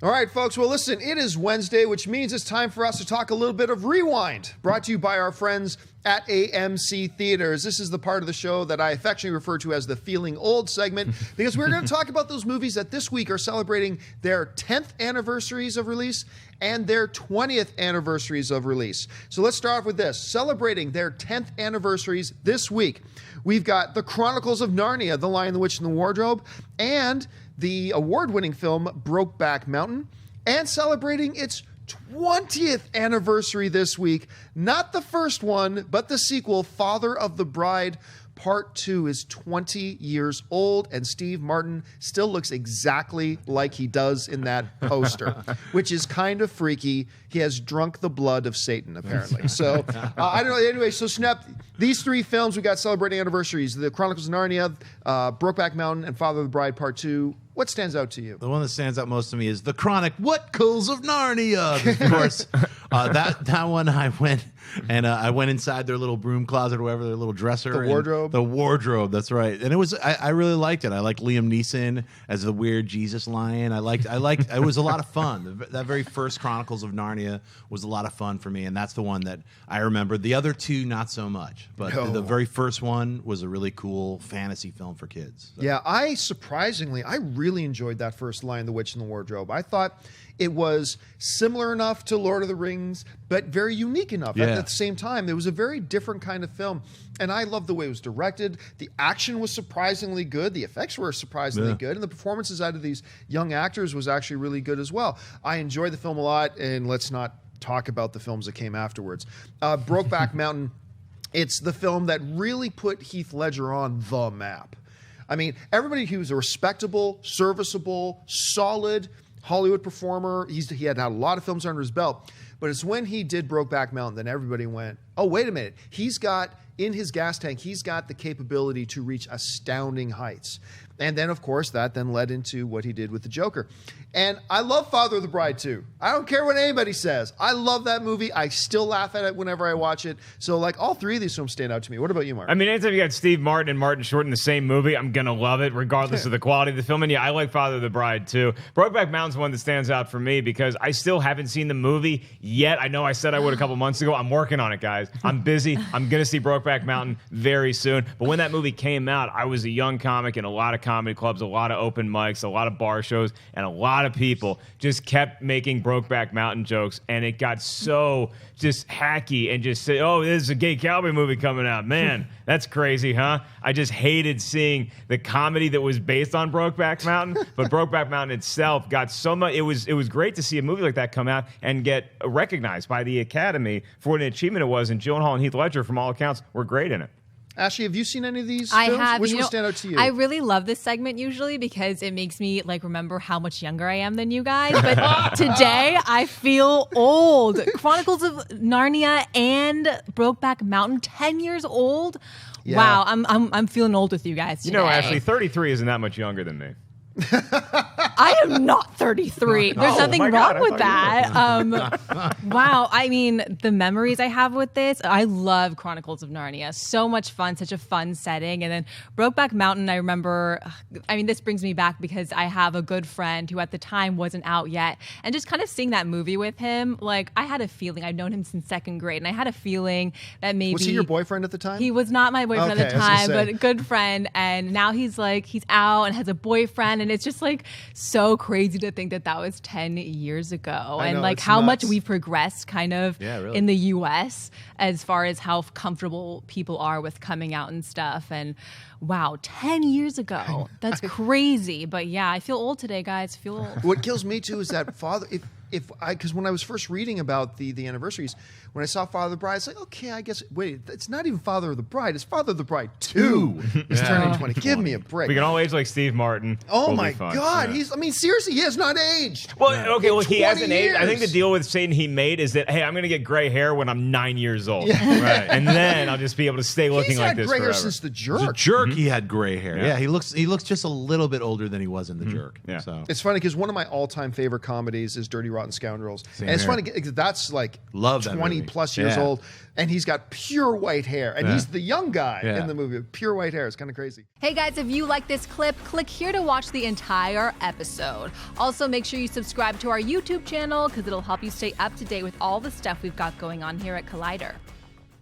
All right, folks. Well, listen, it is Wednesday, which means it's time for us to talk a little bit of Rewind, brought to you by our friends at AMC Theaters. This is the part of the show that I affectionately refer to as the Feeling Old segment, because we're going to talk about those movies that this week are celebrating their 10th anniversaries of release and their 20th anniversaries of release. So let's start off with this. Celebrating their 10th anniversaries this week, we've got The Chronicles of Narnia, The Lion, the Witch, and the Wardrobe, and the award-winning film Brokeback Mountain, and celebrating its 20th anniversary this week. Not the first one, but the sequel, Father of the Bride Part 2 is 20 years old, and Steve Martin still looks exactly like he does in that poster, which is kind of freaky. He has drunk the blood of Satan, apparently. So, I don't know. Anyway, so Snap, these three films we got celebrating anniversaries, The Chronicles of Narnia, Brokeback Mountain, and Father of the Bride Part 2. What stands out to you? The one that stands out most to me is The Chronicles of Narnia. Of course, that one I went inside their little broom closet or whatever, their little dresser. The wardrobe. The wardrobe, that's right. And I really liked it. I liked Liam Neeson as the weird Jesus lion. I liked it was a lot of fun. That very first Chronicles of Narnia was a lot of fun for me, and that's the one that I remember. The other two, not so much. But the very first one was a really cool fantasy film for kids. So. Yeah, I really enjoyed that first Lion, the Witch, and the Wardrobe. I thought it was similar enough to Lord of the Rings, but very unique enough. Yeah. At the same time, it was a very different kind of film, and I loved the way it was directed. The action was surprisingly good. The effects were surprisingly good, and the performances out of these young actors was actually really good as well. I enjoyed the film a lot, and let's not talk about the films that came afterwards. Brokeback Mountain, it's the film that really put Heath Ledger on the map. I mean, everybody who was a respectable, serviceable, solid Hollywood performer. He had a lot of films under his belt. But it's when he did Brokeback Mountain that everybody went, oh, wait a minute. In his gas tank, he's got the capability to reach astounding heights. And then, of course, that then led into what he did with the Joker. And I love Father of the Bride, too. I don't care what anybody says. I love that movie. I still laugh at it whenever I watch it. So, like, all three of these films stand out to me. What about you, Mark? I mean, anytime you got Steve Martin and Martin Short in the same movie, I'm going to love it, regardless of the quality of the film. And yeah, I like Father of the Bride, too. Brokeback Mountain's one that stands out for me because I still haven't seen the movie yet. I know I said I would a couple months ago. I'm working on it, guys. I'm busy. I'm going to see Brokeback Mountain very soon. But when that movie came out, I was a young comic in a lot of comedy clubs, a lot of open mics, a lot of bar shows, and a lot of people just kept making Brokeback Mountain jokes, and it got so just hacky and just say, oh, this is a gay cowboy movie coming out. Man, that's crazy, huh? I just hated seeing the comedy that was based on Brokeback Mountain, but Brokeback Mountain itself got so much. It was great to see a movie like that come out and get recognized by the Academy for what an achievement it was, and Gyllenhaal and Heath Ledger, from all accounts, were great in it. Ashley, have you seen any of these I films? have. Which one stand out to you? I really love this segment usually because it makes me remember how much younger I am than you guys. But today I feel old. Chronicles of Narnia and Brokeback Mountain, 10 years old. Yeah. Wow, I'm feeling old with you guys today. You know, Ashley, 33 isn't that much younger than me. I am not 33. There's nothing wrong with that. Wow. I mean, the memories I have with this, I love Chronicles of Narnia. So much fun, such a fun setting. And then Brokeback Mountain, I remember, this brings me back because I have a good friend who at the time wasn't out yet. And just kind of seeing that movie with him, I had a feeling, I'd known him since second grade, and I had a feeling that maybe... Was he your boyfriend at the time? He was not my boyfriend at the time, but a good friend. And now he's out and has a boyfriend, and it's just so crazy to think that was 10 years ago. I know, and it's how nuts. much we've progressed kind of in the US as far as how comfortable people are with coming out and stuff. And wow, 10 years ago. That's crazy. But yeah, I feel old today, guys. I feel old. What kills me too is that Father, because when I was first reading about the anniversaries, when I saw Father of the Bride, it's like, okay, I guess, wait, it's not even Father of the Bride, it's Father of the Bride 2. It's turning 20. Give me a break. We can all age like Steve Martin. Oh my God. Yeah. Seriously, he has not aged. Well, okay, look, he hasn't years. aged. I think the deal with Satan he made is that, hey, I'm going to get gray hair when I'm 9 years old. Yeah. Right. And then I'll just be able to stay looking like this He's had gray hair forever. since The Jerk. The Jerk, he had gray hair. Yeah, he looks just a little bit older than he was in The Jerk. Yeah. So. It's funny because one of my all-time favorite comedies is Dirty Rotten Scoundrels. And Same it's here. funny, because that's like Love that 20 movie. plus years Yeah. old, and he's got pure white hair, and he's the young guy Yeah. in the movie. Pure white hair. It's kind of crazy. Hey guys, if you like this clip, click here to watch the entire episode. Also, make sure you subscribe to our YouTube channel because it'll help you stay up to date with all the stuff we've got going on here at Collider.